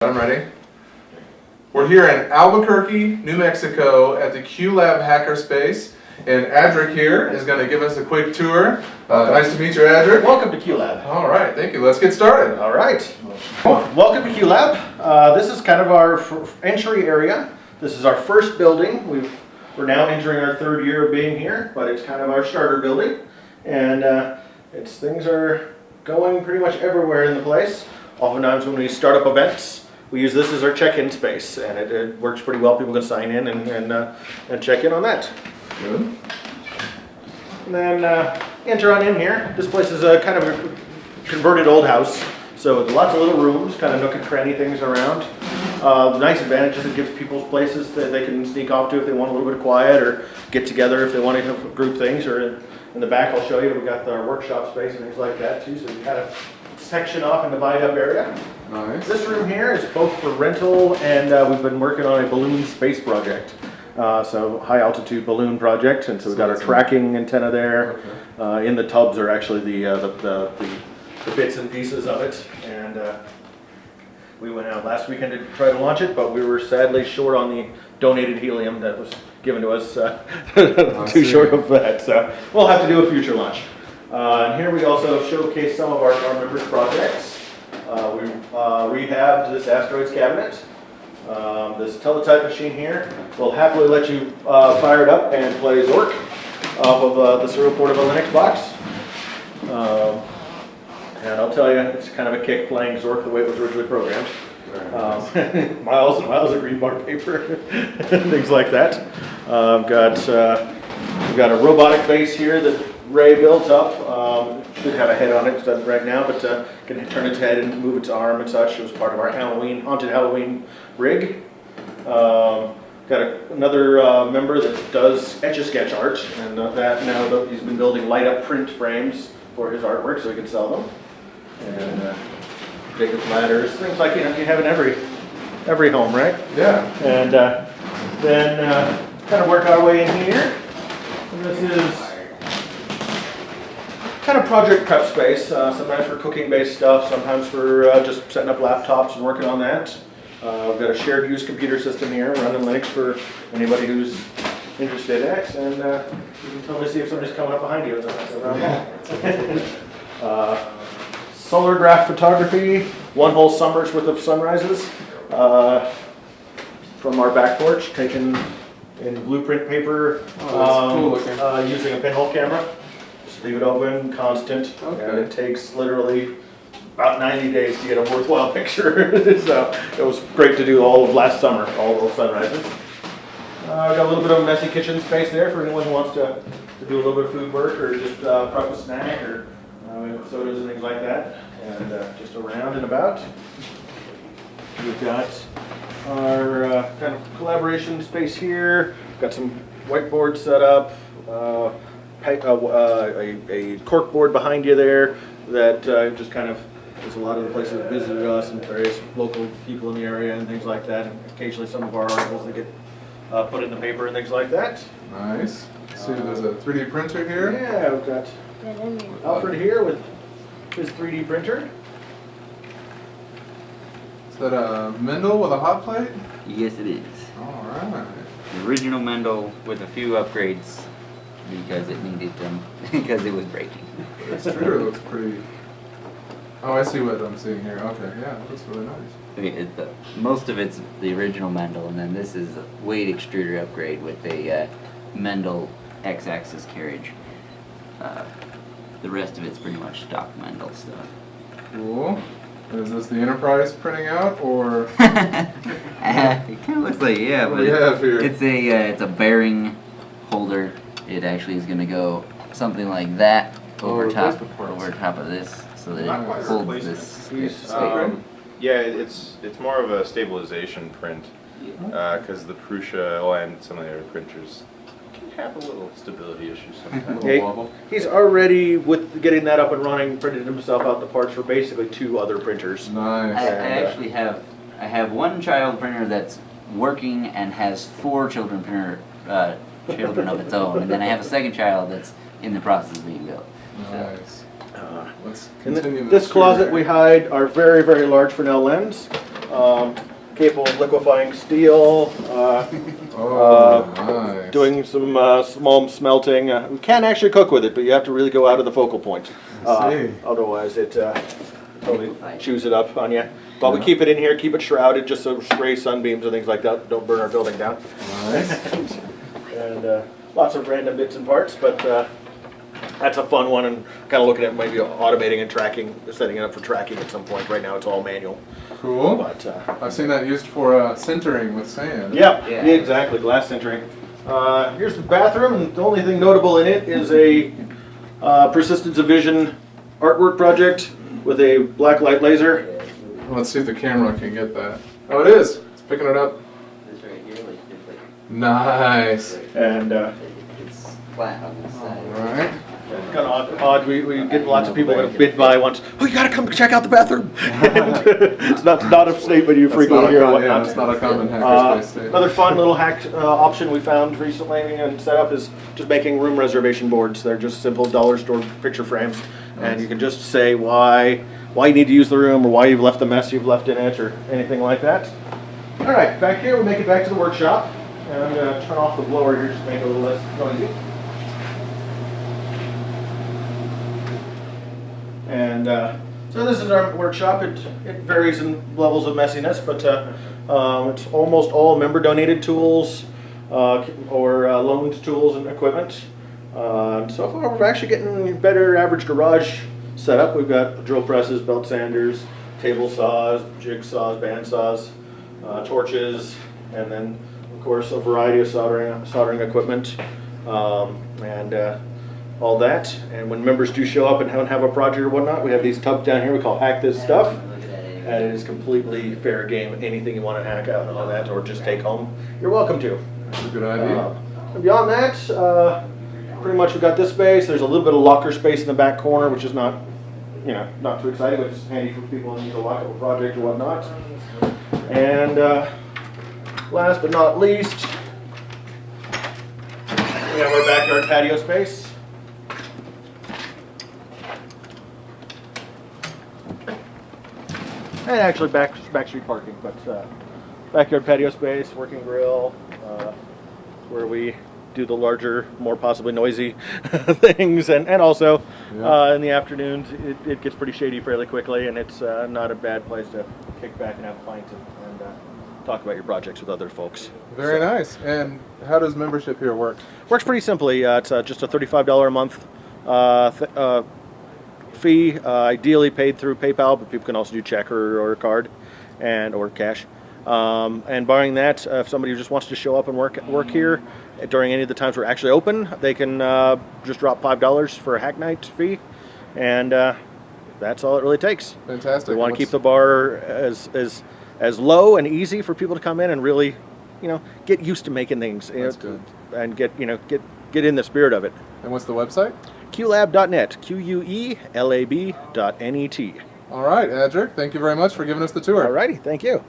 I'm ready. We're here in Albuquerque, New Mexico at the quelab Hackerspace, and Adric here is going to give us a quick tour. Nice to meet you, Adric. Welcome to quelab. All right, thank you. Let's get started. All right. Welcome to quelab. This is kind of our entry area. This is our first building. We're now entering our third year of being here, but it's kind of our starter building, and things are going pretty much everywhere in the place. Oftentimes when we start up events, we use this as our check-in space, and it works pretty well. People can sign in and check in on that. Good. And then enter on in here. This place is a kind of a converted old house, so with lots of little rooms, kind of nook and cranny things around. The nice advantage is it gives people places that they can sneak off to if they want a little bit of quiet, or get together if they want to have group things. Or in the back, I'll show you, we've got our workshop space and things like that too, so we kind of section off and divide up area. Nice. This room here is both for rental, and we've been working on a balloon space project. So high altitude balloon project, and so we've got our tracking antenna there. Okay. In the tubs are actually the bits and pieces of it, and we went out last weekend to try to launch it, but we were sadly short on the donated helium that was given to us. Too short of that, so we'll have to do a future launch. And here we also showcase some of our members' projects. We rehabbed this asteroids cabinet. This teletype machine here will happily let you fire it up and play Zork off of the serial port of a Linux box. And I'll tell you, it's kind of a kick playing Zork the way it was originally programmed. Miles and miles of green bar paper, things like that. We've got a robotic base here that Ray built up. Should have a head on it, it doesn't right now, but can turn its head and move its arm and such. It was part of our haunted Halloween rig. Got another member that does Etch-a-Sketch art, and he's been building light-up print frames for his artwork so he can sell them. And Jacob's ladders, things like you have in every home, right? Yeah. And then kind of work our way in here. And this is kind of project prep space, sometimes for cooking-based stuff, sometimes for just setting up laptops and working on that. We've got a shared use computer system here, running Linux for anybody who's interested in it, and you can totally see if somebody's coming up behind you. Solar graph photography, one whole summer's worth of sunrises from our back porch, taken in blueprint paper, Cool looking. using a pinhole camera. Leave it open, constant, Okay. and it takes literally about 90 days to get a worthwhile picture. So it was great to do all of last summer, all those sunrises. Got a little bit of messy kitchen space there for anyone who wants to do a little bit of food work, or just prep a snack, or sodas and things like that, and just around and about. We've got our kind of collaboration space here. Got some whiteboards set up. A cork board behind you there that just kind of, there's a lot of the places that visited us and various local people in the area and things like that, and occasionally some of our articles that get put in the paper and things like that. Nice. See, there's a 3D printer here. Yeah, we've got Alfred here with his 3D printer. Is that a Mendel with a hot plate? Yes, it is. All right. The original Mendel with a few upgrades because it needed them, because it was breaking. That's true. It looks pretty. Oh, I see what I'm seeing here. Okay, yeah, that looks really nice. Most of it's the original Mendel, and then this is a weight extruder upgrade with a Mendel X-axis carriage. The rest of it's pretty much stock Mendel stuff. Cool. Is this the Enterprise printing out, or? It kind of looks like, yeah, What but do we have here? it's a bearing holder. It actually is going to go something like that over top of this, so that Not it quite holds replacing this. Piece. Yeah, it's more of a stabilization print because the Prusa and some of the other printers can have a little stability issues sometimes. Yeah, he's already, with getting that up and running, printed himself out the parts for basically 2 other printers. Nice. I actually have one child printer that's working and has 4 children children of its own, and then I have a second child that's in the process of being built. Nice. Let's In continue this closet we hide our very, very large Fresnel lens. capable of liquefying steel, Nice. doing some small smelting. We can actually cook with it, but you have to really go out of the focal point. I see. Otherwise, it totally chews it up on you. But we keep it in here, keep it shrouded, just so stray sunbeams and things like that don't burn our building down. Nice. And lots of random bits and parts, but that's a fun one, and kind of looking at maybe automating and tracking, setting it up for tracking at some point. Right now it's all manual. Cool. But I've seen that used for sintering with sand. yeah, exactly, glass sintering. Here's the bathroom, and the only thing notable in it is a persistence of vision artwork project with a black light laser. Let's see if the camera can get that. Oh, it is. It's picking it up. This right here, like, it's like, Nice. And it's flat on this side. All right. kind of odd. We get lots of people that bid by once. Oh, you gotta come check out the bathroom. It's not a statement you frequently hear. Yeah, it's not a common hackerspace statement. Another fun little hack option we found recently and set up is just making room reservation boards. They're just simple dollar store picture frames, and you can just say why you need to use the room or why you've left the mess you've left in it or anything like that. All right, back here we make it back to the workshop, and I'm gonna turn off the blower here just to make it a little less noisy. And so this is our workshop. It varies in levels of messiness, but it's almost all member donated tools or loaned tools and equipment. So far we're actually getting better average garage setup. We've got drill presses, belt sanders, table saws, jig saws, band saws, torches, and then of course a variety of soldering equipment. All that, and when members do show up and have a project or whatnot, we have these tubs down here we call Hack This Stuff, and it is completely fair game. Anything you want to hack out and all that, or just take home, you're welcome to. That's a good idea. And beyond that, pretty much we got this space. There's a little bit of locker space in the back corner, which is not too exciting, but it's handy for people who need to lock up a project or whatnot. And last but not least, we have our backyard patio space. And actually back street parking, but backyard patio space, working grill, where we do the larger, more possibly noisy things, and also in the afternoons it gets pretty shady fairly quickly, and it's not a bad place to kick back and have a pint and talk about your projects with other folks. Very nice. And how does membership here work? Works pretty simply. It's just a $35 a month fee, ideally paid through PayPal, but people can also do check or card or cash. And barring that, if somebody just wants to show up and work here during any of the times we're actually open, they can just drop $5 for a hack night fee, and that's all it really takes. Fantastic. We want to keep the bar as low and easy for people to come in and really, get used to making things. That's good. And get in the spirit of it. And what's the website? quelab.net, QUELAB.net. All right, Adric, thank you very much for giving us the tour. All righty, thank you.